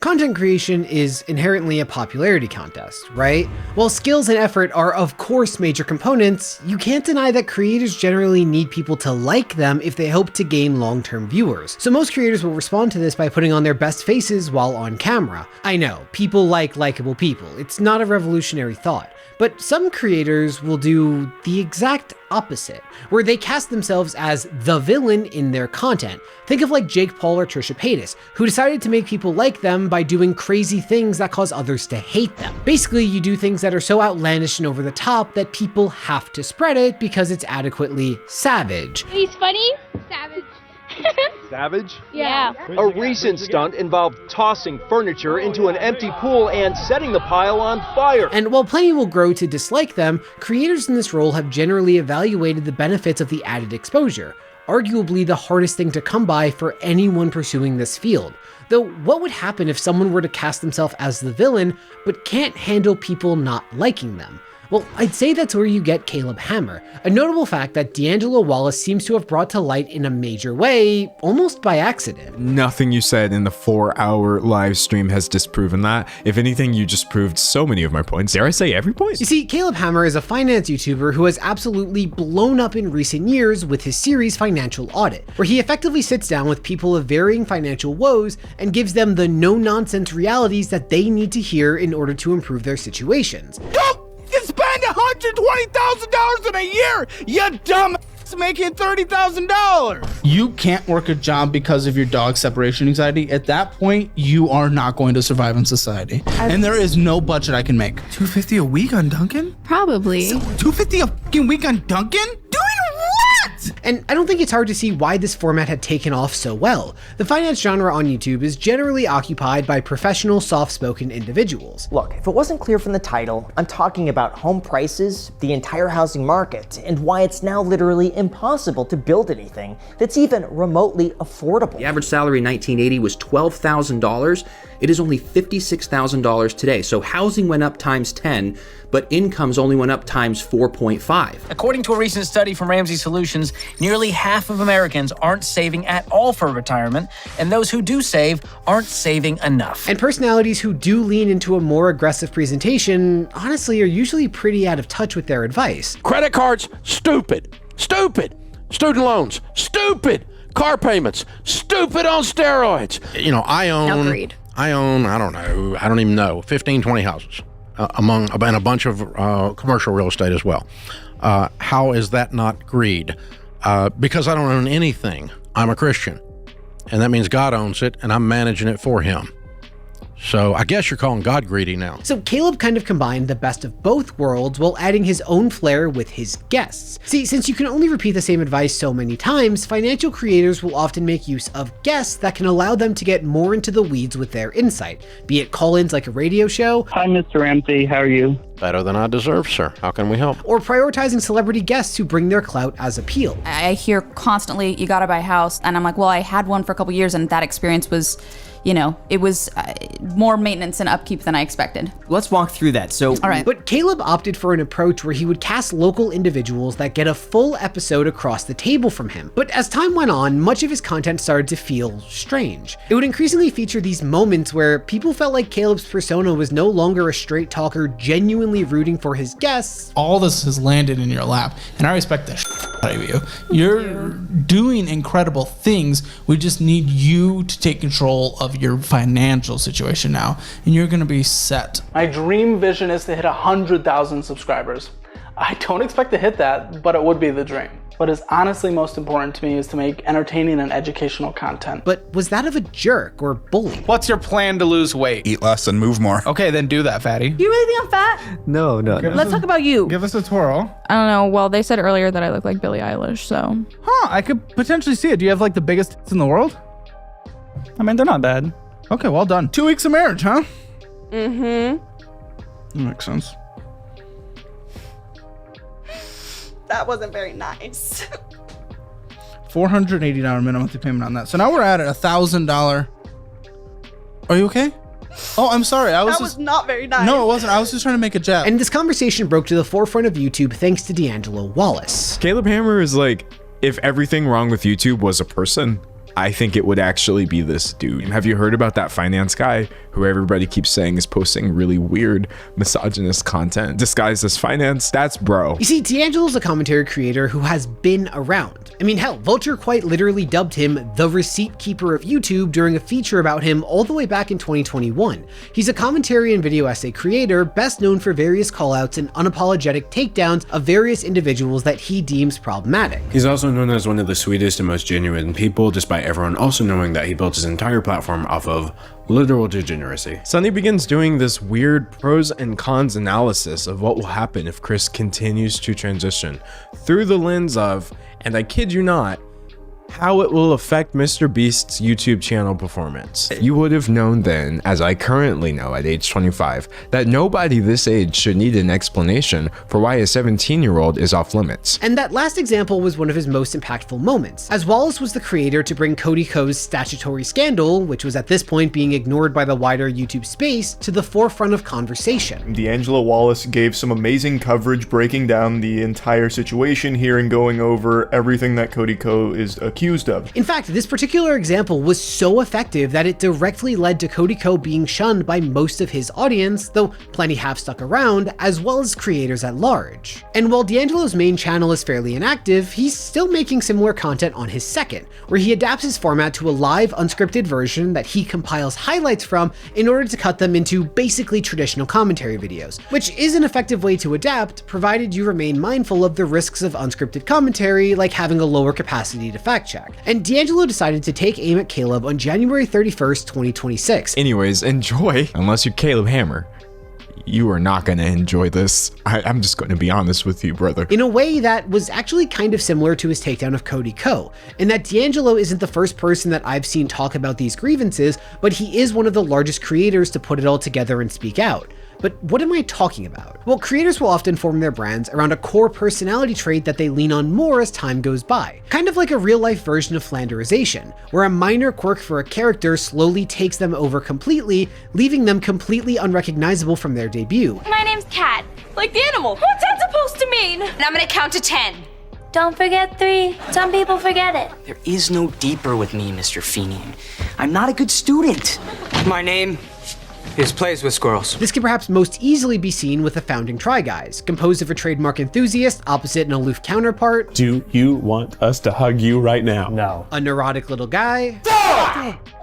Content creation is inherently a popularity contest, right? While skills and effort are of course major components, you can't deny that creators generally need people to like them if they hope to gain long-term viewers. So most creators will respond to this by putting on their best faces while on camera. I know, people like likable people. It's not a revolutionary thought. But some creators will do the exact opposite, where they cast themselves as the villain in their content. Think of like Jake Paul or Trisha Paytas, who decided to make people like them by doing crazy things that cause others to hate them. Basically, you do things that are so outlandish and over the top that people have to spread it because it's adequately savage. He's funny? Savage. Savage? Yeah. A recent stunt involved tossing furniture into an empty pool and setting the pile on fire. And while plenty will grow to dislike them, creators in this role have generally evaluated the benefits of the added exposure, arguably the hardest thing to come by for anyone pursuing this field. Though what would happen if someone were to cast themselves as the villain, but can't handle people not liking them? Well, I'd say that's where you get Caleb Hammer, a notable fact that D'Angelo Wallace seems to have brought to light in a major way, almost by accident. Nothing you said in the 4-hour live stream has disproven that. If anything, you just proved so many of my points. Dare I say every point? You see, Caleb Hammer is a finance YouTuber who has absolutely blown up in recent years with his series Financial Audit, where he effectively sits down with people of varying financial woes and gives them the no-nonsense realities that they need to hear in order to improve their situations. You can spend $120,000 in a year, you dumb making $30,000. You can't work a job because of your dog separation anxiety. At that point, you are not going to survive in society. And there is no budget I can make. $250 a week on Duncan? Probably. So $250 a fucking week on Duncan? Doing what? And I don't think it's hard to see why this format had taken off so well. The finance genre on YouTube is generally occupied by professional, soft-spoken individuals. Look, if it wasn't clear from the title, I'm talking about home prices, the entire housing market, and why it's now literally impossible to build anything that's even remotely affordable. The average salary in 1980 was $12,000. It is only $56,000 today. So housing went up times 10, but incomes only went up times 4.5. According to a recent study from Ramsey Solutions, nearly half of Americans aren't saving at all for retirement, and those who do save aren't saving enough. And personalities who do lean into a more aggressive presentation, honestly, are usually pretty out of touch with their advice. Credit cards, stupid. Stupid. Student loans, stupid. Car payments, stupid on steroids. You know, I own, Agreed. I don't even know, 15, 20 houses and a bunch of commercial real estate as well. How is that not greed? Because I don't own anything. I'm a Christian, and that means God owns it, and I'm managing it for him. So I guess you're calling God greedy now. So Caleb kind of combined the best of both worlds while adding his own flair with his guests. See, since you can only repeat the same advice so many times, financial creators will often make use of guests that can allow them to get more into the weeds with their insight, be it call-ins like a radio show. Hi, Mr. Ramsey. How are you? Better than I deserve, sir. How can we help? Or prioritizing celebrity guests who bring their clout as appeal. I hear constantly, you gotta buy a house. And I'm like, well, I had one for a couple years and that experience was, you know, it was more maintenance and upkeep than I expected. Let's walk through that. So, all right. But Caleb opted for an approach where he would cast local individuals that get a full episode across the table from him. But as time went on, much of his content started to feel strange. It would increasingly feature these moments where people felt like Caleb's persona was no longer a straight talker genuinely rooting for his guests. All this has landed in your lap, and I respect the out of you. You're doing incredible things. We just need you to take control of your financial situation now, and you're gonna be set. My dream vision is to hit 100,000 subscribers. I don't expect to hit that, but it would be the dream. What is honestly most important to me is to make entertaining and educational content. But was that of a jerk or bully? What's your plan to lose weight? Eat less and move more. Okay, then do that, fatty. You really think I'm fat? No. Let's talk about you. Give us a twirl. I don't know. Well, they said earlier that I look like Billie Eilish, so. Huh, I could potentially see it. Do you have like the biggest tits in the world? I mean, they're not bad. Okay, well done. 2 weeks of marriage, huh? Mm-hmm. That makes sense. That wasn't very nice. $480 minimum monthly payment on that. So now we're at $1,000. Are you okay? Oh, I'm sorry. That was not very nice. No, it wasn't. I was just trying to make a jab. And this conversation broke to the forefront of YouTube thanks to D'Angelo Wallace. Caleb Hammer is like, if everything wrong with YouTube was a person, I think it would actually be this dude. Have you heard about that finance guy who everybody keeps saying is posting really weird misogynist content disguised as finance. That's bro. You see, D'Angelo's a commentary creator who has been around. I mean, hell, Vulture quite literally dubbed him the receipt keeper of YouTube during a feature about him all the way back in 2021. He's a commentary and video essay creator, best known for various callouts and unapologetic takedowns of various individuals that he deems problematic. He's also known as one of the sweetest and most genuine people, despite everyone also knowing that he built his entire platform off of literal degeneracy. Sonny begins doing this weird pros and cons analysis of what will happen if Chris continues to transition through the lens of, and I kid you not, how it will affect Mr. Beast's YouTube channel performance. You would have known then, as I currently know at age 25, that nobody this age should need an explanation for why a 17-year-old is off limits. And that last example was one of his most impactful moments, as Wallace was the creator to bring Cody Ko's statutory scandal, which was at this point being ignored by the wider YouTube space, to the forefront of conversation. D'Angelo Wallace gave some amazing coverage breaking down the entire situation here and going over everything that Cody Ko is accused of. In fact, this particular example was so effective that it directly led to Cody Ko being shunned by most of his audience, though plenty have stuck around, as well as creators at large. And while D'Angelo's main channel is fairly inactive, he's still making similar content on his second, where he adapts his format to a live, unscripted version that he compiles highlights from in order to cut them into basically traditional commentary videos, which is an effective way to adapt, provided you remain mindful of the risks of unscripted commentary, like having a lower capacity to fact check. And D'Angelo decided to take aim at Caleb on January 31st, 2026. Anyways, enjoy, unless you're Caleb Hammer. You are not going to enjoy this. I'm just going to be honest with you, brother. In a way that was actually kind of similar to his takedown of Cody Ko, in that D'Angelo isn't the first person that I've seen talk about these grievances, but he is one of the largest creators to put it all together and speak out. But what am I talking about? Well, creators will often form their brands around a core personality trait that they lean on more as time goes by. Kind of like a real-life version of Flanderization, where a minor quirk for a character slowly takes them over completely, leaving them completely unrecognizable from their debut. My name's Cat, like the animal. What's that supposed to mean? And I'm gonna count to 10. Don't forget 3. Some people forget it. There is no deeper with me, Mr. Feeney. I'm not a good student. My name is Plays with Squirrels. This can perhaps most easily be seen with the founding Try Guys, composed of a trademark enthusiast opposite an aloof counterpart. Do you want us to hug you right now? No. A neurotic little guy.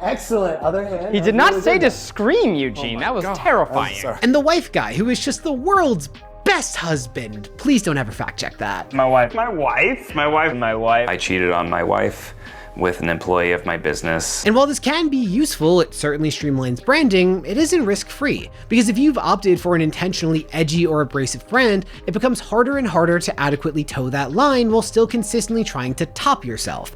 Excellent. Other hand. He did not say to scream, Eugene. That was terrifying. And the wife guy, who is just the world's best husband. Please don't ever fact check that. My wife. My wife? My wife. My wife. I cheated on my wife with an employee of my business. And while this can be useful, it certainly streamlines branding, it isn't risk-free. Because if you've opted for an intentionally edgy or abrasive brand, it becomes harder and harder to adequately toe that line while still consistently trying to top yourself.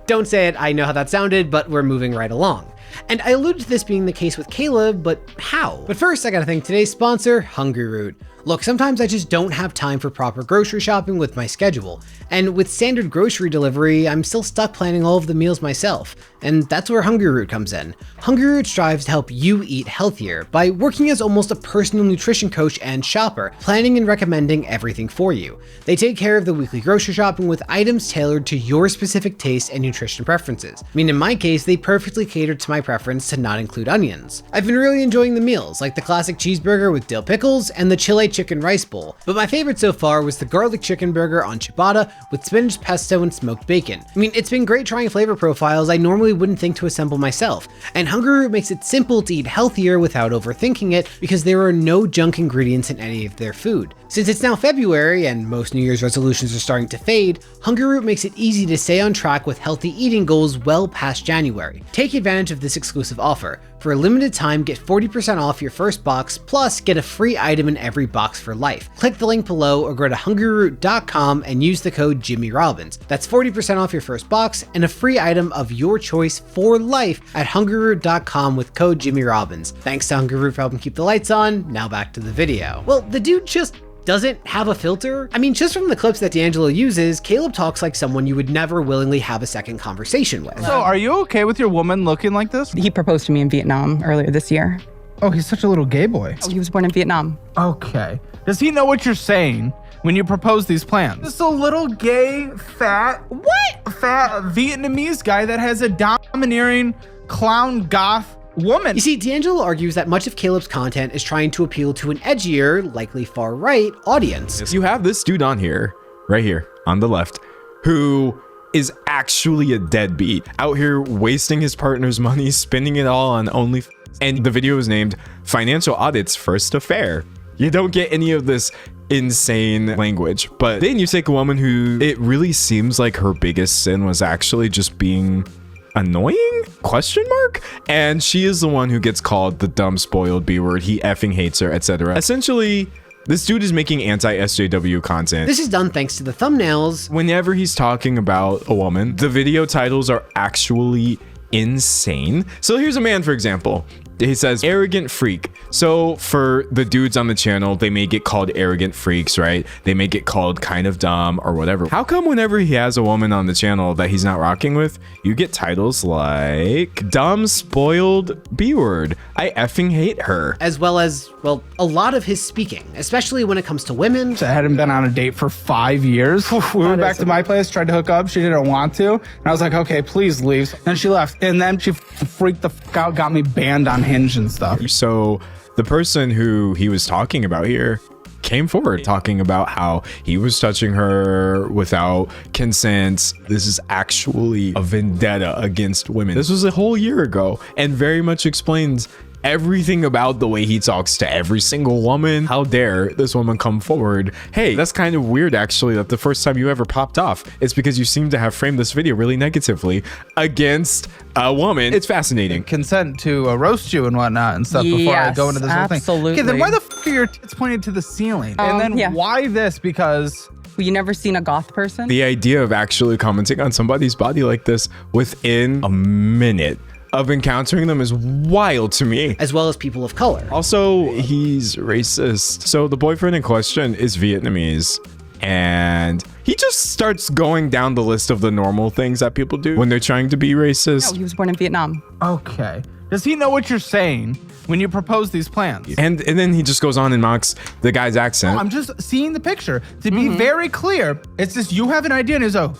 Don't say it, I know how that sounded, but we're moving right along. And I alluded to this being the case with Caleb, but how? But first, I gotta thank today's sponsor, Hungry Root. Look, sometimes I just don't have time for proper grocery shopping with my schedule. And with standard grocery delivery, I'm still stuck planning all of the meals myself. And that's where Hungry Root comes in. Hungry Root strives to help you eat healthier by working as almost a personal nutrition coach and shopper, planning and recommending everything for you. They take care of the weekly grocery shopping with items tailored to your specific taste and nutrition preferences. I mean, in my case, they perfectly catered to my preference to not include onions. I've been really enjoying the meals, like the classic cheeseburger with dill pickles and the Chile chicken rice bowl, but my favorite so far was the garlic chicken burger on ciabatta with spinach pesto and smoked bacon. I mean, it's been great trying flavor profiles I normally wouldn't think to assemble myself, and Hungry Root makes it simple to eat healthier without overthinking it because there are no junk ingredients in any of their food. Since it's now February and most New Year's resolutions are starting to fade, Hungry Root makes it easy to stay on track with healthy eating goals well past January. Take advantage of this exclusive offer. For a limited time, get 40% off your first box, plus get a free item in every box for life. Click the link below or go to hungryroot.com and use the code JimmyRobbins. That's 40% off your first box and a free item of your choice for life at hungryroot.com with code JimmyRobbins. Thanks to Hungry Root for helping keep the lights on. Now back to the video. Well, the dude just doesn't have a filter. I mean, just from the clips that D'Angelo uses, Caleb talks like someone you would never willingly have a second conversation with. So are you okay with your woman looking like this? He proposed to me in Vietnam earlier this year. Oh, he's such a little gay boy. Oh, he was born in Vietnam. Okay. Does he know what you're saying when you propose these plans? Just a little gay, fat Vietnamese guy that has a domineering clown goth woman. You see, D'Angelo argues that much of Caleb's content is trying to appeal to an edgier, likely far-right, audience. You have this dude on here, right here, on the left, who is actually a deadbeat, out here wasting his partner's money, spending it all on OnlyFans. And the video is named Financial Audit's First Affair. You don't get any of this insane language. But then you take a woman who it really seems like her biggest sin was actually just being annoying, question mark, and she is the one who gets called the dumb spoiled B word, he effing hates her, etc. Essentially, this dude is making anti-SJW content. This is done thanks to the thumbnails. Whenever he's talking about a woman, the video titles are actually insane. So here's a man, for example. He says arrogant freak. So for the dudes on the channel, they may get called arrogant freaks, right? They may get called kind of dumb or whatever. How come whenever he has a woman on the channel that he's not rocking with, you get titles like dumb spoiled B word, I effing hate her, as well as, well, a lot of his speaking, especially when it comes to women. I hadn't been on a date for 5 years. We went back to my place, tried to hook up. She didn't want to. And I was like, okay, please leave. And she left. And then she freaked the fuck out, got me banned on Hinge and stuff. So the person who he was talking about here came forward talking about how he was touching her without consent. This is actually a vendetta against women. This was a whole year ago and very much explains everything about the way he talks to every single woman. How dare this woman come forward? Hey, that's kind of weird actually that the first time you ever popped off, it's because you seem to have framed this video really negatively against a woman. It's fascinating. Consent to roast you and whatnot and stuff before I go into this whole thing. Absolutely. Okay, then why the f are your tits pointed to the ceiling? And then why this? Because you never seen a goth person? The idea of actually commenting on somebody's body like this within a minute of encountering them is wild to me. As well as people of color. Also, he's racist. So the boyfriend in question is Vietnamese, and he just starts going down the list of the normal things that people do when they're trying to be racist. No, he was born in Vietnam. Okay. Does he know what you're saying when you propose these plans? And then he just goes on and mocks the guy's accent. No, I'm just seeing the picture. To be very clear, it's just you have an idea and he's like,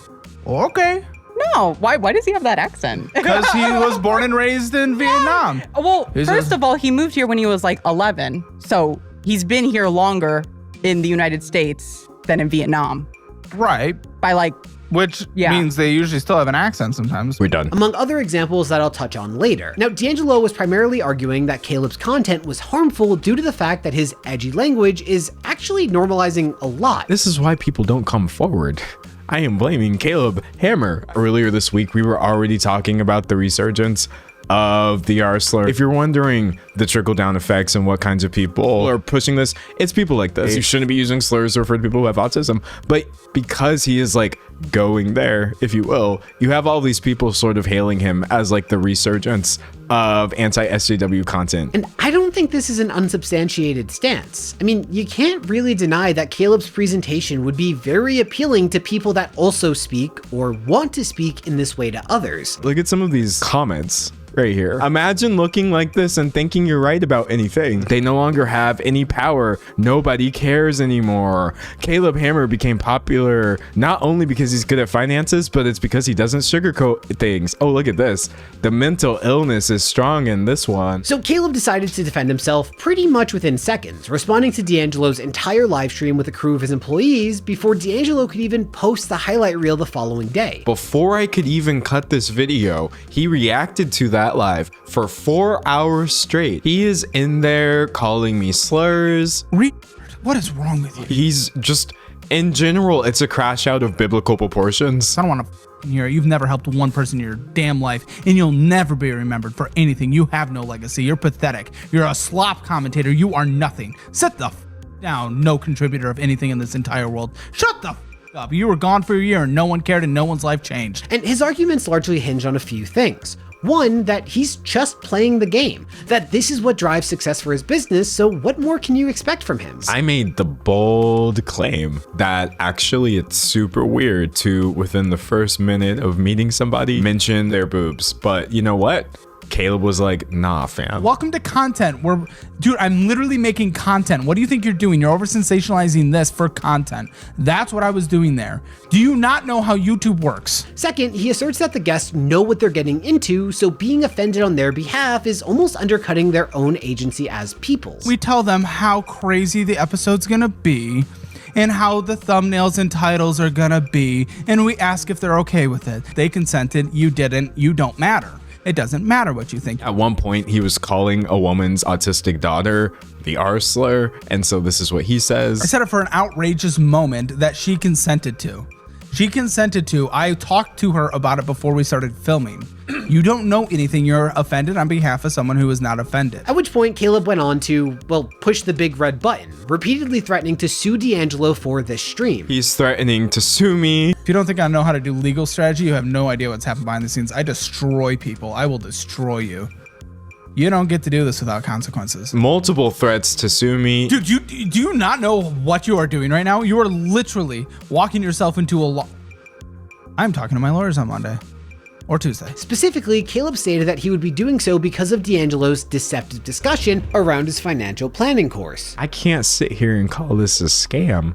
okay. No, why does he have that accent? Because he was born and raised in Vietnam. Well, first of all, he moved here when he was like 11. So he's been here longer in the United States than in Vietnam. Right. By like... Which means they usually still have an accent sometimes. We're done. Among other examples that I'll touch on later. Now, D'Angelo was primarily arguing that Caleb's content was harmful due to the fact that his edgy language is actually normalizing a lot. This is why people don't come forward. I am blaming Caleb Hammer. Earlier this week, we were already talking about the resurgence of the R slur. If you're wondering the trickle-down effects and what kinds of people are pushing this, it's people like this. You shouldn't be using slurs to refer to people who have autism, but because he is like going there, if you will, you have all these people sort of hailing him as like the resurgence of anti-SJW content. And I don't think this is an unsubstantiated stance. I mean, you can't really deny that Caleb's presentation would be very appealing to people that also speak or want to speak in this way to others. Look at some of these comments right here. Imagine looking like this and thinking you're right about anything. They no longer have any power. Nobody cares anymore. Caleb Hammer became popular not only because he's good at finances, but it's because he doesn't sugarcoat things. Oh, look at this. The mental illness is strong in this one. So Caleb decided to defend himself pretty much within seconds, responding to D'Angelo's entire live stream with a crew of his employees before D'Angelo could even post the highlight reel the following day. Before I could even cut this video, he reacted to that live for 4 hours straight. He is in there calling me slurs. What is wrong with you? He's just, in general, it's a crash out of biblical proportions. I don't want to hear it. You've never helped one person in your damn life, and you'll never be remembered for anything. You have no legacy. You're pathetic. You're a slop commentator. You are nothing. Sit the down. No contributor of anything in this entire world. Shut the up. You were gone for a year, and no one cared, and no one's life changed. And his arguments largely hinge on a few things. One, that he's just playing the game, that this is what drives success for his business, so what more can you expect from him? I made the bold claim that actually it's super weird to, within the first minute of meeting somebody, mention their boobs. But you know what? Caleb was like, nah, fam. Welcome to content. Dude, I'm literally making content. What do you think you're doing? You're over sensationalizing this for content. That's what I was doing there. Do you not know how YouTube works? Second, he asserts that the guests know what they're getting into, so being offended on their behalf is almost undercutting their own agency as people. We tell them how crazy the episode's gonna be and how the thumbnails and titles are gonna be, and we ask if they're okay with it. They consented, you didn't, you don't matter. It doesn't matter what you think. At one point, he was calling a woman's autistic daughter the R slur, and so this is what he says. I said it for an outrageous moment that she consented to. I talked to her about it before we started filming. You don't know anything. You're offended on behalf of someone who is not offended. At which point, Caleb went on to, well, push the big red button, repeatedly threatening to sue D'Angelo for this stream. He's threatening to sue me. If you don't think I know how to do legal strategy, you have no idea what's happened behind the scenes. I destroy people. I will destroy you. You don't get to do this without consequences. Multiple threats to sue me. Dude, do you not know what you are doing right now? You are literally walking yourself into a law. I'm talking to my lawyers on Monday or Tuesday. Specifically, Caleb stated that he would be doing so because of D'Angelo's deceptive discussion around his financial planning course. I can't sit here and call this a scam,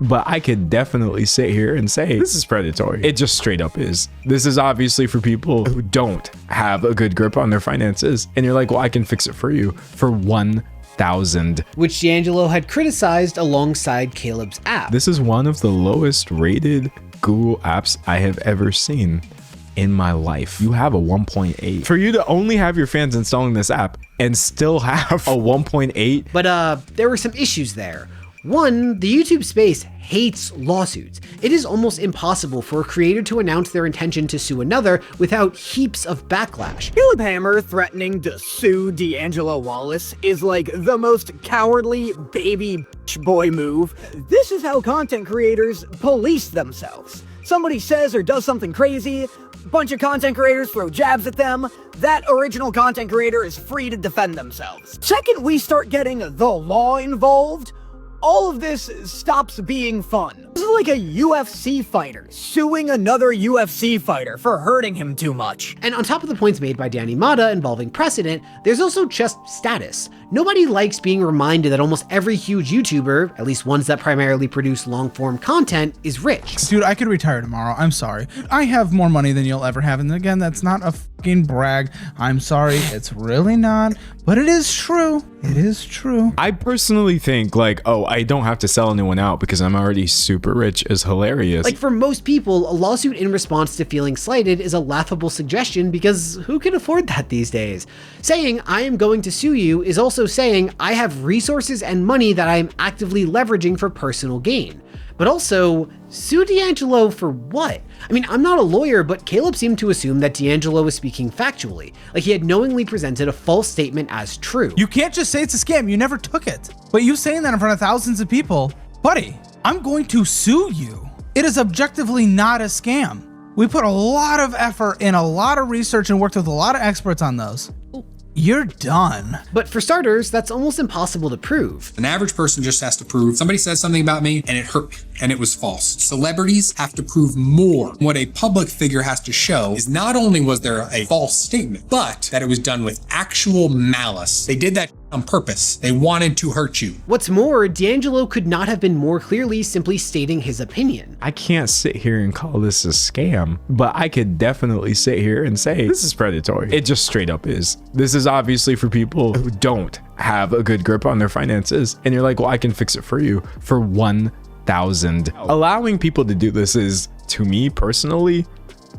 but I could definitely sit here and say this is predatory. It just straight up is. This is obviously for people who don't have a good grip on their finances. And you're like, well, I can fix it for you for $1,000. Which D'Angelo had criticized alongside Caleb's app. This is one of the lowest rated Google apps I have ever seen in my life. You have a 1.8. For you to only have your fans installing this app and still have a 1.8. But there were some issues there. One, the YouTube space hates lawsuits. It is almost impossible for a creator to announce their intention to sue another without heaps of backlash. Caleb Hammer threatening to sue D'Angelo Wallace is like the most cowardly baby boy move. This is how content creators police themselves. Somebody says or does something crazy, bunch of content creators throw jabs at them, that original content creator is free to defend themselves. Second, we start getting the law involved, all of this stops being fun. This is like a UFC fighter suing another UFC fighter for hurting him too much. And on top of the points made by Danny Mata involving precedent, there's also just status. Nobody likes being reminded that almost every huge YouTuber, at least ones that primarily produce long-form content, is rich. Dude, I could retire tomorrow. I'm sorry. I have more money than you'll ever have. And again, that's not a fucking brag. I'm sorry. It's really not. But it is true. It is true. I personally think like, oh, I don't have to sell anyone out because I'm already super rich is hilarious. Like for most people, a lawsuit in response to feeling slighted is a laughable suggestion because who can afford that these days? Saying I am going to sue you is also saying I have resources and money that I am actively leveraging for personal gain. But also, sue D'Angelo for what? I mean, I'm not a lawyer, but Caleb seemed to assume that D'Angelo was speaking factually, like he had knowingly presented a false statement as true. You can't just say it's a scam, you never took it. But you saying that in front of thousands of people, buddy, I'm going to sue you. It is objectively not a scam. We put a lot of effort and a lot of research and worked with a lot of experts on those. You're done. But for starters, that's almost impossible to prove. An average person just has to prove somebody said something about me and it hurt me and it was false. Celebrities have to prove more. What a public figure has to show is not only was there a false statement, but that it was done with actual malice. They did that on purpose. They wanted to hurt you. What's more, D'Angelo could not have been more clearly simply stating his opinion. I can't sit here and call this a scam, but I could definitely sit here and say this is predatory. It just straight up is. This is obviously for people who don't have a good grip on their finances. And you're like, well, I can fix it for you for $1,000. Allowing people to do this is, to me personally,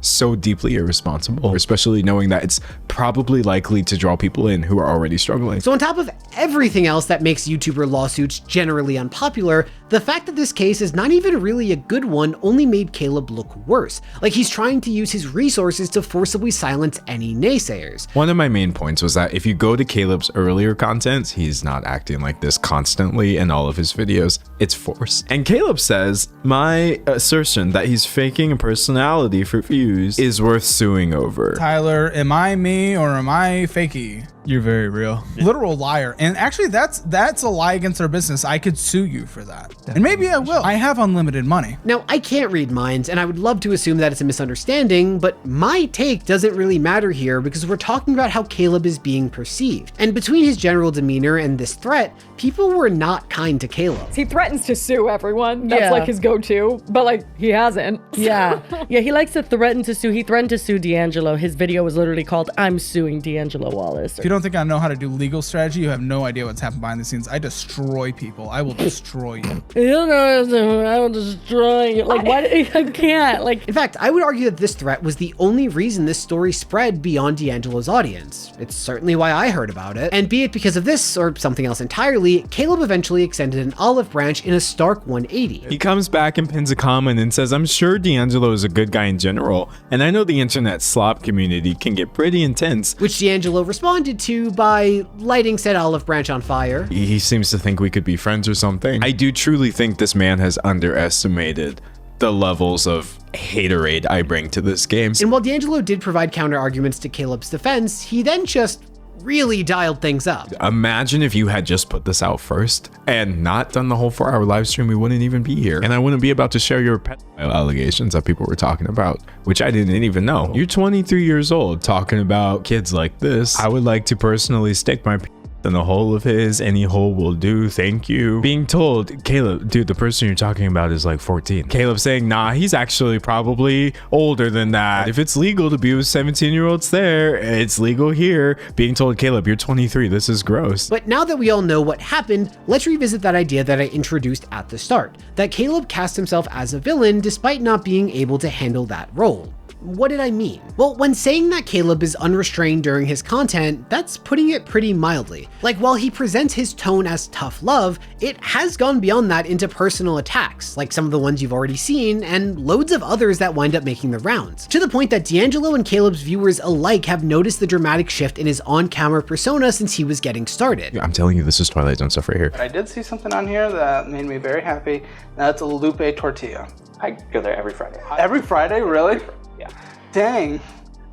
so deeply irresponsible, especially knowing that it's probably likely to draw people in who are already struggling. So on top of everything else that makes YouTuber lawsuits generally unpopular, the fact that this case is not even really a good one only made Caleb look worse. Like he's trying to use his resources to forcibly silence any naysayers. One of my main points was that if you go to Caleb's earlier content, he's not acting like this constantly in all of his videos. It's forced. And Caleb says, my assertion that he's faking a personality for views is worth suing over. Tyler, am I me or am I fakey? You're very real. Literal liar. And actually that's a lie against our business. I could sue you for that. And maybe I will. I have unlimited money. Now, I can't read minds, and I would love to assume that it's a misunderstanding, but my take doesn't really matter here because we're talking about how Caleb is being perceived. And between his general demeanor and this threat, people were not kind to Caleb. He threatens to sue everyone. That's Yeah. like his go-to, but like he hasn't. Yeah. Yeah, he likes to threaten to sue. He threatened to sue D'Angelo. His video was literally called "I'm suing D'Angelo Wallace." If you don't think I know how to do legal strategy, you have no idea what's happened behind the scenes. I destroy people. I will destroy you. You know, I will destroy you. Like, what? I can't. Like, in fact, I would argue that this threat was the only reason this story spread beyond D'Angelo's audience. It's certainly why I heard about it. And be it because of this or something else entirely, Caleb eventually extended an olive branch in a stark 180. He comes back and pins a comment and says, I'm sure D'Angelo is a good guy in general, and I know the internet slop community can get pretty intense. Which D'Angelo responded to by lighting said olive branch on fire. He seems to think we could be friends or something. I do truly think this man has underestimated the levels of haterade I bring to this game. And while D'Angelo did provide counter arguments to Caleb's defense, he then just really dialed things up. Imagine if you had just put this out first and not done the whole 4-hour live stream, we wouldn't even be here. And I wouldn't be about to share your pedophile allegations that people were talking about, which I didn't even know. You're 23 years old talking about kids like this. I would like to personally stick my in the hole of his. Any hole will do, thank you. Being told, Caleb, dude, the person you're talking about is like 14. Caleb saying, nah, he's actually probably older than that. If it's legal to be with 17-year-olds there, it's legal here. Being told, Caleb, you're 23, this is gross. But now that we all know what happened, let's revisit that idea that I introduced at the start, that Caleb cast himself as a villain despite not being able to handle that role. What did I mean? Well, when saying that Caleb is unrestrained during his content, that's putting it pretty mildly. Like, while he presents his tone as tough love, it has gone beyond that into personal attacks, like some of the ones you've already seen, and loads of others that wind up making the rounds. To the point that D'Angelo and Caleb's viewers alike have noticed the dramatic shift in his on-camera persona since he was getting started. I'm telling you, this is Twilight Zone stuff right here. I did see something on here that made me very happy. That's a lupe tortilla. I go there every Friday. Every Friday, really? Yeah. Dang.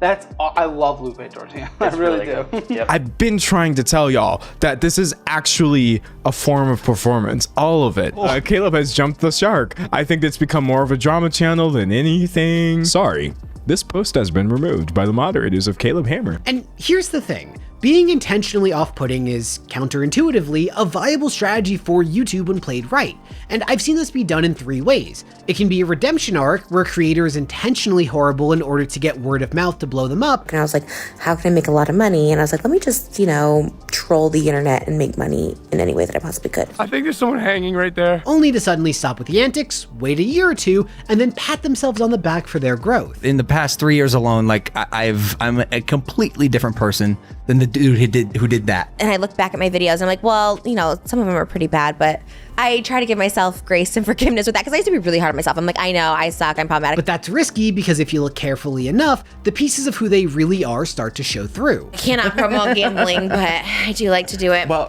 I love lupe tortilla. I really do. Yep. I've been trying to tell y'all that this is actually a form of performance, all of it. Caleb has jumped the shark. I think it's become more of a drama channel than anything. Sorry, this post has been removed by the moderators of Caleb Hammer. And here's the thing. Being intentionally off-putting is counterintuitively a viable strategy for YouTube when played right, and I've seen this be done in 3 ways. It can be a redemption arc where a creator is intentionally horrible in order to get word of mouth to blow them up. And I was like, how can I make a lot of money? And I was like, let me just, troll the internet and make money in any way that I possibly could. I think there's someone hanging right there. Only to suddenly stop with the antics, wait a year or two, and then pat themselves on the back for their growth. In the past 3 years alone, I'm a completely different person than the dude who did that. And I look back at my videos and I'm like, well, some of them are pretty bad, but I try to give myself grace and forgiveness with that because I used to be really hard on myself. I'm like, I know, I suck, I'm problematic. But that's risky because if you look carefully enough, the pieces of who they really are start to show through. I cannot promote gambling, but I do like to do it. Well,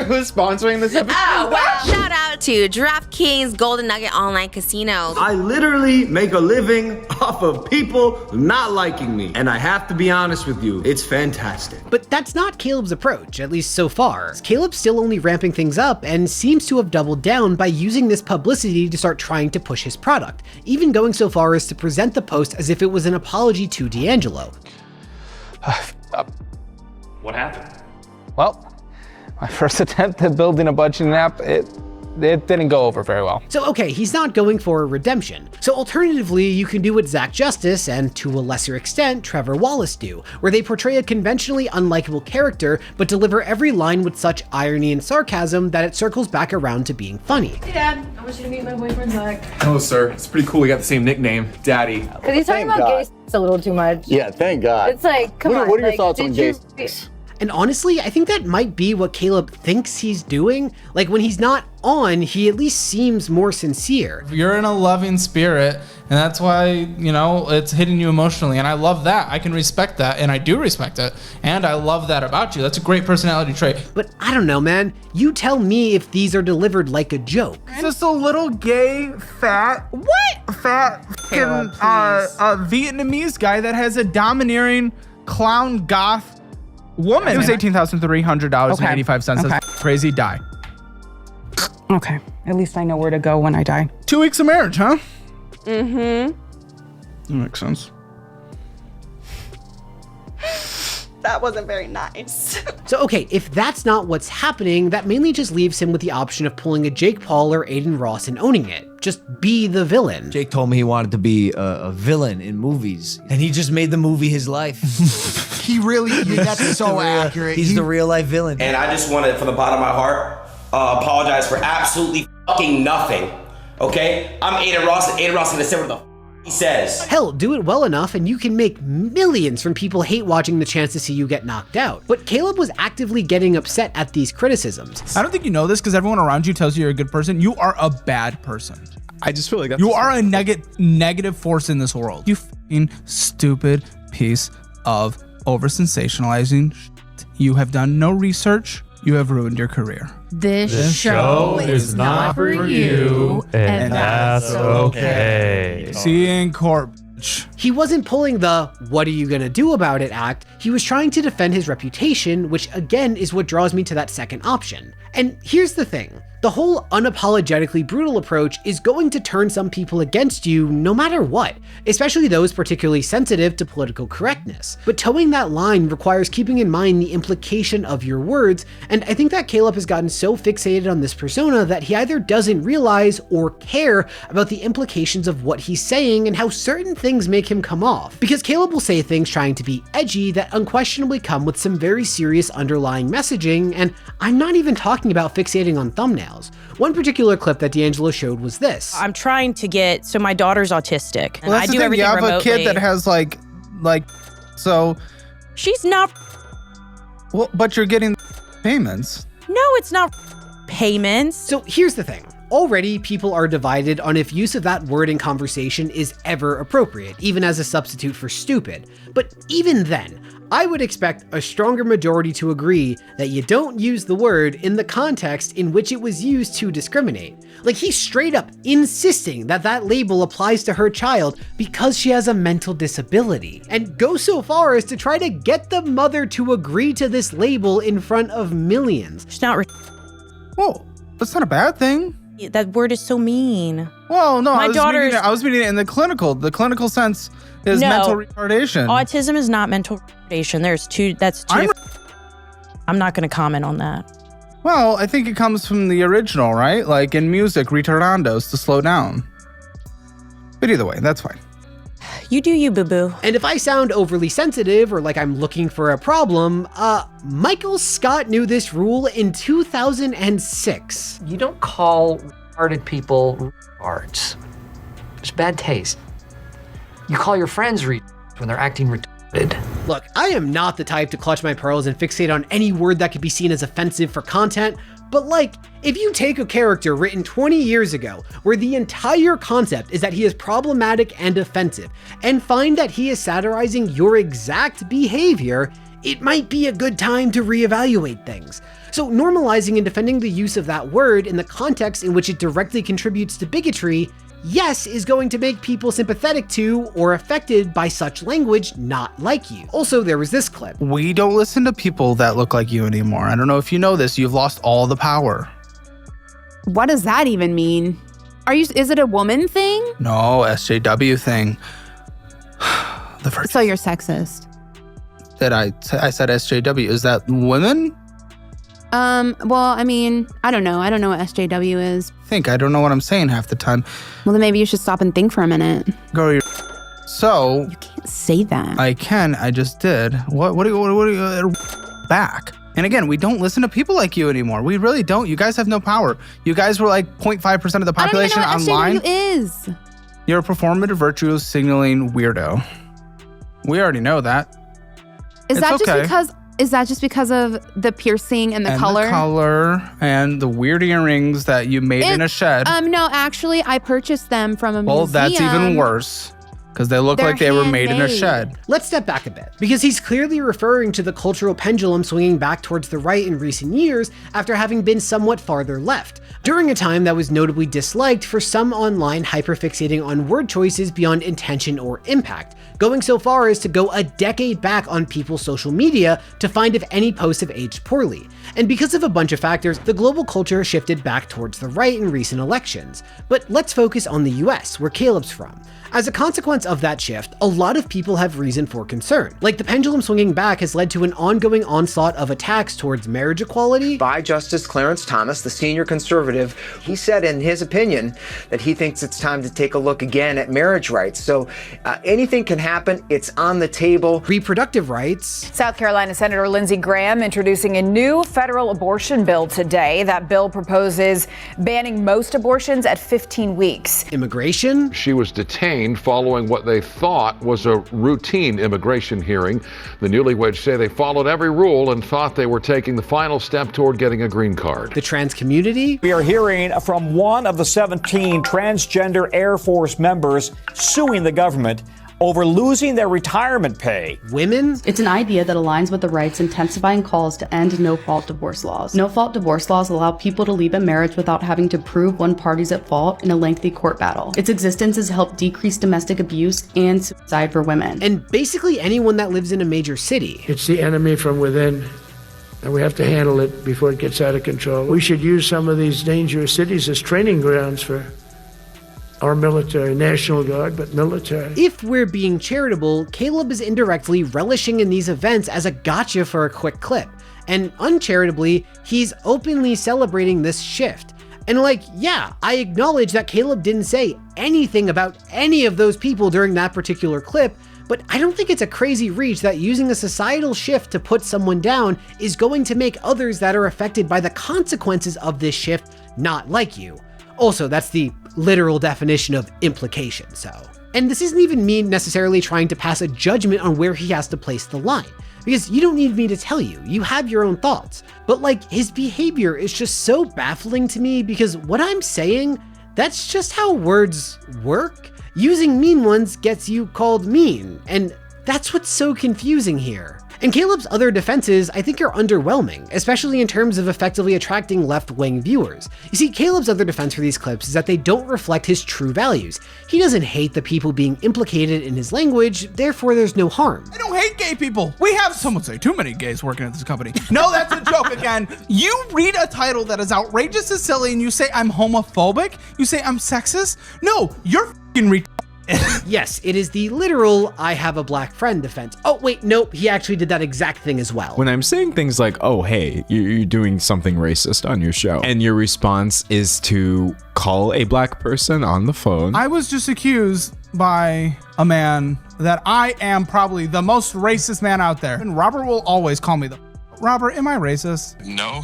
who's sponsoring this episode? Oh, well, shout out to DraftKings Golden Nugget Online Casino. I literally make a living off of people not liking me. And I have to be honest with you, it's fantastic. But that's not Caleb's approach, at least so far. Caleb's still only ramping things up and seems to have doubled down by using this publicity to start trying to push his product, even going so far as to present the post as if it was an apology to D'Angelo. What happened? Well, my first attempt at building a budgeting app, it didn't go over very well. So okay, he's not going for a redemption. So alternatively, you can do what Zach Justice, and to a lesser extent, Trevor Wallace do, where they portray a conventionally unlikable character, but deliver every line with such irony and sarcasm that it circles back around to being funny. Hey Dad, I want you to meet my boyfriend Zach. Hello, sir. It's pretty cool we got the same nickname, Daddy. Because he's talking about gay a little too much. Yeah, thank God. It's like, come on. What are your like, thoughts on gay? And honestly, I think that might be what Caleb thinks he's doing. Like, when he's not on, he at least seems more sincere. You're in a loving spirit, and that's why, it's hitting you emotionally. And I love that. I can respect that, and I do respect it. And I love that about you. That's a great personality trait. But I don't know, man. You tell me if these are delivered like a joke. It's just a little gay, fat, Vietnamese guy that has a domineering clown goth woman. It was $18,300.85. Okay. That's crazy. Die. Okay. At least I know where to go when I die. 2 weeks of marriage, huh? Mm-hmm. That makes sense. That wasn't very nice. So okay, if that's not what's happening, that mainly just leaves him with the option of pulling a Jake Paul or Aiden Ross and owning it. Just be the villain. Jake told me he wanted to be a villain in movies, and he just made the movie his life. He really, that's so accurate. He's the real life villain. And I just want to, from the bottom of my heart, apologize for absolutely fucking nothing. Okay? I'm Aiden Ross, and Aiden Ross is gonna say what the he says. Hell, do it well enough and you can make millions from people hate watching the chance to see you get knocked out. But Caleb was actively getting upset at these criticisms. I don't think you know this because everyone around you tells you you're a good person. You are a bad person. I just feel like that's you are a negative force in this world. You fucking stupid piece of over-sensationalizing shit. You have done no research. You have ruined your career. This show is not for you, and that's okay. See you in court. He wasn't pulling the "what are you gonna do about it" act, he was trying to defend his reputation, which again is what draws me to that second option. And here's the thing, the whole unapologetically brutal approach is going to turn some people against you no matter what, especially those particularly sensitive to political correctness. But towing that line requires keeping in mind the implication of your words, and I think that Caleb has gotten so fixated on this persona that he either doesn't realize or care about the implications of what he's saying and how certain things make him come off. Because Caleb will say things trying to be edgy that unquestionably come with some very serious underlying messaging, and I'm not even talking about fixating on thumbnails. One particular clip that D'Angelo showed was this. I'm trying to get, so my daughter's autistic, and Well, I that's do the thing. everything You have remotely. a kid that has like, so. She's not. Well, but you're getting payments. No, it's not payments. So here's the thing. Already, people are divided on if use of that word in conversation is ever appropriate, even as a substitute for stupid. But even then, I would expect a stronger majority to agree that you don't use the word in the context in which it was used to discriminate. Like, he's straight up insisting that that label applies to her child because she has a mental disability, and goes so far as to try to get the mother to agree to this label in front of millions. It's not. Whoa, that's not a bad thing. That word is so mean. Well, no, My daughter's. I was meaning it in the clinical. The clinical sense is mental retardation. Autism is not mental retardation. There's two. That's two. I'm not going to comment on that. Well, I think it comes from the original, right? Like in music, retardandos, to slow down. But either way, that's fine. You do you, boo-boo. And if I sound overly sensitive or like I'm looking for a problem, Michael Scott knew this rule in 2006. You don't call retarded people retards. It's bad taste. You call your friends retards when they're acting retarded. Look, I am not the type to clutch my pearls and fixate on any word that could be seen as offensive for content, but like, if you take a character written 20 years ago, where the entire concept is that he is problematic and offensive, and find that he is satirizing your exact behavior, it might be a good time to reevaluate things. So normalizing and defending the use of that word in the context in which it directly contributes to bigotry, yes, is going to make people sympathetic to or affected by such language not like you. Also, there was this clip. We don't listen to people that look like you anymore. I don't know if you know this, you've lost all the power. What does that even mean? Is it a woman thing? No, SJW thing. So you're sexist. I said SJW. Is that women? Well, I mean, I don't know. I don't know what SJW is. I don't know what I'm saying half the time. Well, then maybe you should stop and think for a minute. Girl, so you can't say that. I can. I just did. What do you back? And again, we don't listen to people like you anymore. We really don't. You guys have no power. You guys were like 0.5% of the population I don't even know what online. SJW is. You're a performative virtue signaling weirdo. We already know that. Is that just because of the piercing and the color? The color and the weird earrings that you made in a shed. No, actually, I purchased them from a museum. Well, that's even worse. Because they look like they were made in a shed. Let's step back a bit, because he's clearly referring to the cultural pendulum swinging back towards the right in recent years after having been somewhat farther left, during a time that was notably disliked for some online hyperfixating on word choices beyond intention or impact, going so far as to go a decade back on people's social media to find if any posts have aged poorly. And because of a bunch of factors, the global culture shifted back towards the right in recent elections. But let's focus on the US, where Caleb's from. As a consequence of that shift, a lot of people have reason for concern. Like, the pendulum swinging back has led to an ongoing onslaught of attacks towards marriage equality by Justice Clarence Thomas, the senior conservative. He said in his opinion that he thinks it's time to take a look again at marriage rights. So anything can happen. It's on the table. Reproductive rights. South Carolina Senator Lindsey Graham introducing a new federal abortion bill today. That bill proposes banning most abortions at 15 weeks. Immigration. She was detained following what they thought was a routine immigration hearing. The newlyweds say they followed every rule and thought they were taking the final step toward getting a green card. The trans community. We are hearing from one of the 17 transgender Air Force members suing the government over losing their retirement pay. Women? It's an idea that aligns with the right's intensifying calls to end no-fault divorce laws. No-fault divorce laws allow people to leave a marriage without having to prove one party's at fault in a lengthy court battle. Its existence has helped decrease domestic abuse and suicide for women. And basically anyone that lives in a major city. It's the enemy from within, and we have to handle it before it gets out of control. We should use some of these dangerous cities as training grounds for our military, National Guard, but military. If we're being charitable, Caleb is indirectly relishing in these events as a gotcha for a quick clip. And uncharitably, he's openly celebrating this shift. And yeah, I acknowledge that Caleb didn't say anything about any of those people during that particular clip, but I don't think it's a crazy reach that using a societal shift to put someone down is going to make others that are affected by the consequences of this shift not like you. Also, that's the literal definition of implication, so. And this isn't even me necessarily trying to pass a judgment on where he has to place the line, because you don't need me to tell you, you have your own thoughts. But his behavior is just so baffling to me, because what I'm saying, that's just how words work. Using mean ones gets you called mean, and that's what's so confusing here. And Caleb's other defenses, I think, are underwhelming, especially in terms of effectively attracting left-wing viewers. You see, Caleb's other defense for these clips is that they don't reflect his true values. He doesn't hate the people being implicated in his language, therefore there's no harm. I don't hate gay people. We have, some would say, too many gays working at this company. No, that's a joke again. You read a title that is outrageous and silly and you say I'm homophobic? You say I'm sexist? No, you're f***ing retarded. Yes, it is the literal I have a black friend defense. Oh wait, nope, he actually did that exact thing as well. When I'm saying things like, oh hey, you're doing something racist on your show, and your response is to call a black person on the phone. I was just accused by a man that I am probably the most racist man out there. And Robert will always call me the Robert, am I racist? No,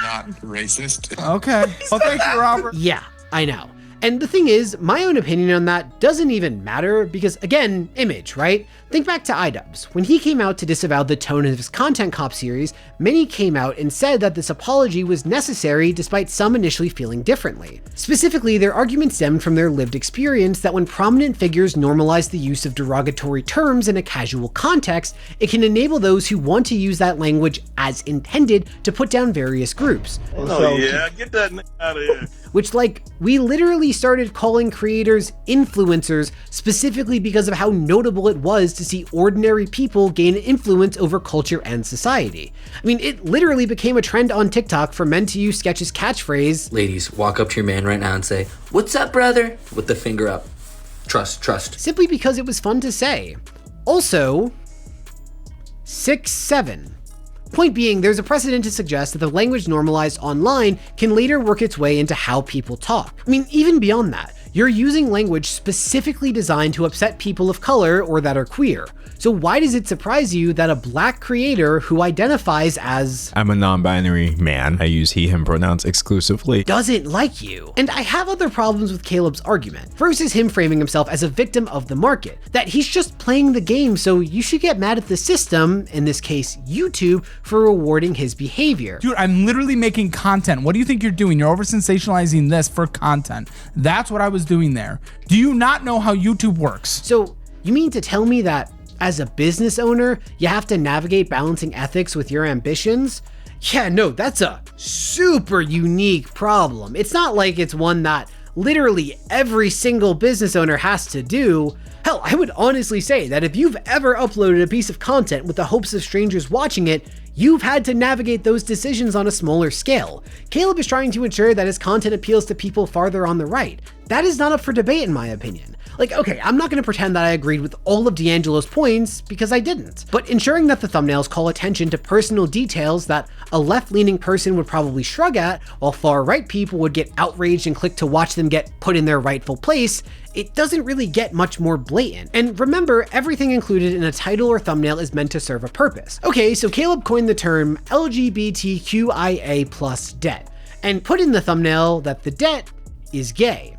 not racist. Okay, well thank you, Robert. Yeah, I know. And the thing is, my own opinion on that doesn't even matter because, again, image, right? Think back to iDubbbz. When he came out to disavow the tone of his Content Cop series, many came out and said that this apology was necessary despite some initially feeling differently. Specifically, their argument stemmed from their lived experience that when prominent figures normalize the use of derogatory terms in a casual context, it can enable those who want to use that language as intended to put down various groups. Oh yeah, get that out of here. Which, we literally started calling creators influencers specifically because of how notable it was to see ordinary people gain influence over culture and society. I mean, it literally became a trend on TikTok for men to use Sketch's catchphrase, "Ladies, walk up to your man right now and say, 'What's up, brother?' with the finger up. Trust. Simply because it was fun to say. Also, 6-7. Point being, there's a precedent to suggest that the language normalized online can later work its way into how people talk. I mean, even beyond that, you're using language specifically designed to upset people of color or that are queer. So why does it surprise you that a black creator who identifies as I'm a non-binary man, I use he, him pronouns exclusively, doesn't like you? And I have other problems with Caleb's argument. First is him framing himself as a victim of the market, that he's just playing the game, so you should get mad at the system, in this case YouTube, for rewarding his behavior. Dude, I'm literally making content. What do you think you're doing? You're over sensationalizing this for content. That's what I was doing there. Do you not know how YouTube works? So You mean to tell me that as a business owner, you have to navigate balancing ethics with your ambitions? Yeah, no, that's a super unique problem. It's not like it's one that literally every single business owner has to do. Hell, I would honestly say that if you've ever uploaded a piece of content with the hopes of strangers watching it, you've had to navigate those decisions on a smaller scale. Caleb is trying to ensure that his content appeals to people farther on the right. That is not up for debate in my opinion. Like, okay, I'm not going to pretend that I agreed with all of D'Angelo's points, because I didn't. But ensuring that the thumbnails call attention to personal details that a left-leaning person would probably shrug at, while far-right people would get outraged and click to watch them get put in their rightful place, it doesn't really get much more blatant. And remember, everything included in a title or thumbnail is meant to serve a purpose. Okay, so Caleb coined the term LGBTQIA plus debt, and put in the thumbnail that the debt is gay.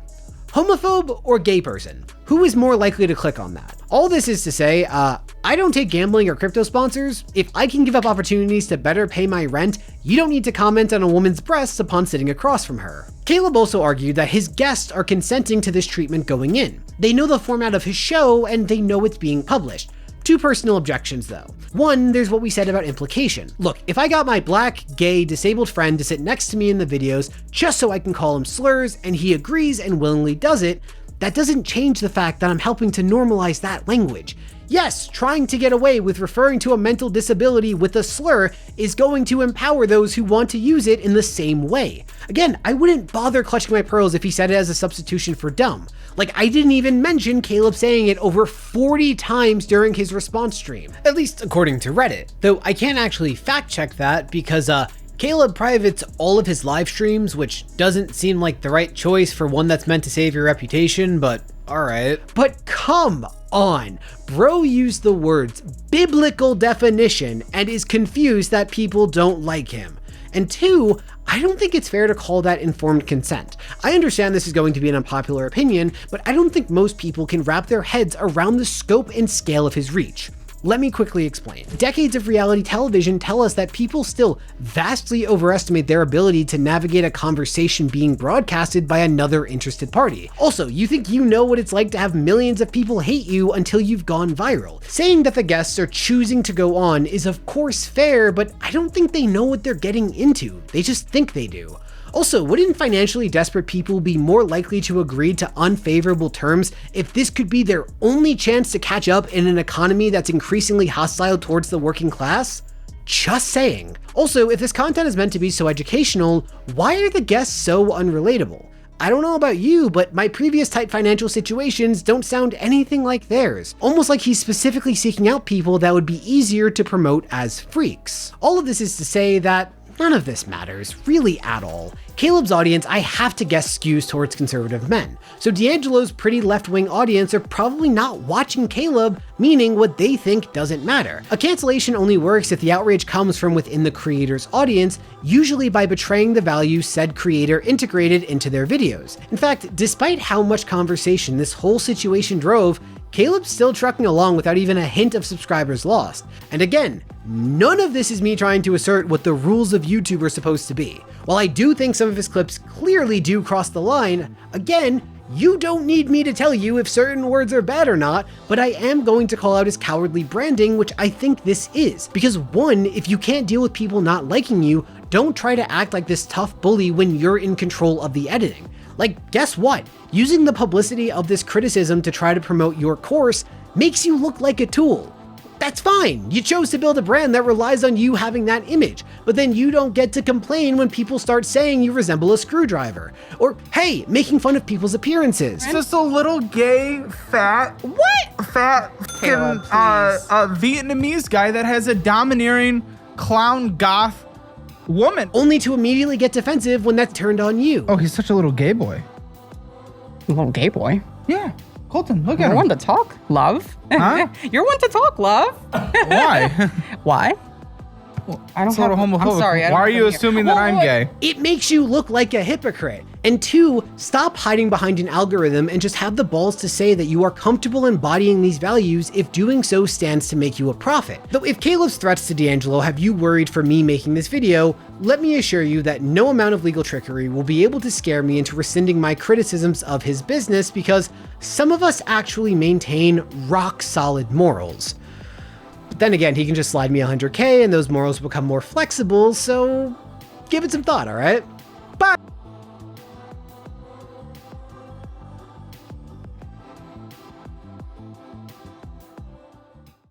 Homophobe or gay person? Who is more likely to click on that? All this is to say, I don't take gambling or crypto sponsors. If I can give up opportunities to better pay my rent, you don't need to comment on a woman's breasts upon sitting across from her. Caleb also argued that his guests are consenting to this treatment going in. They know the format of his show and they know it's being published. Two personal objections though. One, there's what we said about implication. Look, if I got my black, gay, disabled friend to sit next to me in the videos just so I can call him slurs and he agrees and willingly does it, that doesn't change the fact that I'm helping to normalize that language. Yes, trying to get away with referring to a mental disability with a slur is going to empower those who want to use it in the same way. Again, I wouldn't bother clutching my pearls if he said it as a substitution for dumb. Like, I didn't even mention Caleb saying it over 40 times during his response stream, at least according to Reddit. Though I can't actually fact check that because Caleb privates all of his live streams, which doesn't seem like the right choice for one that's meant to save your reputation, but alright. But come on, bro used the words biblical definition and is confused that people don't like him. And two, I don't think it's fair to call that informed consent. I understand this is going to be an unpopular opinion, but I don't think most people can wrap their heads around the scope and scale of his reach. Let me quickly explain. Decades of reality television tell us that people still vastly overestimate their ability to navigate a conversation being broadcasted by another interested party. Also, you think you know what it's like to have millions of people hate you until you've gone viral. Saying that the guests are choosing to go on is of course fair, but I don't think they know what they're getting into. They just think they do. Also, wouldn't financially desperate people be more likely to agree to unfavorable terms if this could be their only chance to catch up in an economy that's increasingly hostile towards the working class? Just saying. Also, if this content is meant to be so educational, why are the guests so unrelatable? I don't know about you, but my previous tight financial situations don't sound anything like theirs. Almost like he's specifically seeking out people that would be easier to promote as freaks. All of this is to say that none of this matters, really at all. Caleb's audience, I have to guess, skews towards conservative men. So D'Angelo's pretty left-wing audience are probably not watching Caleb, meaning what they think doesn't matter. A cancellation only works if the outrage comes from within the creator's audience, usually by betraying the values said creator integrated into their videos. In fact, despite how much conversation this whole situation drove, Caleb's still trucking along without even a hint of subscribers lost. And again, none of this is me trying to assert what the rules of YouTube are supposed to be. While I do think some of his clips clearly do cross the line, again, you don't need me to tell you if certain words are bad or not, but I am going to call out his cowardly branding, which I think this is. Because one, if you can't deal with people not liking you, don't try to act like this tough bully when you're in control of the editing. Like, guess what? Using the publicity of this criticism to try to promote your course makes you look like a tool. That's fine. You chose to build a brand that relies on you having that image, but then you don't get to complain when people start saying you resemble a screwdriver. Or, hey, making fun of people's appearances. It's just a little gay, fat, Vietnamese guy that has a domineering clown goth woman. Only to immediately get defensive when that's turned on you. Oh, he's such a little gay boy. A little gay boy? Yeah. Colton, look at him. You're one to talk, love. Huh? You're one to talk, love. Why? Why? I don't sort of have- homophobic. I'm sorry, I don't Why are have you them here. assuming that I'm gay? It makes you look like a hypocrite. And 2, stop hiding behind an algorithm and just have the balls to say that you are comfortable embodying these values if doing so stands to make you a profit. Though if Caleb's threats to D'Angelo have you worried for me making this video, let me assure you that no amount of legal trickery will be able to scare me into rescinding my criticisms of his business, because some of us actually maintain rock solid morals. But then again, he can just slide me 100K and those morals become more flexible, so give it some thought, all right? Bye!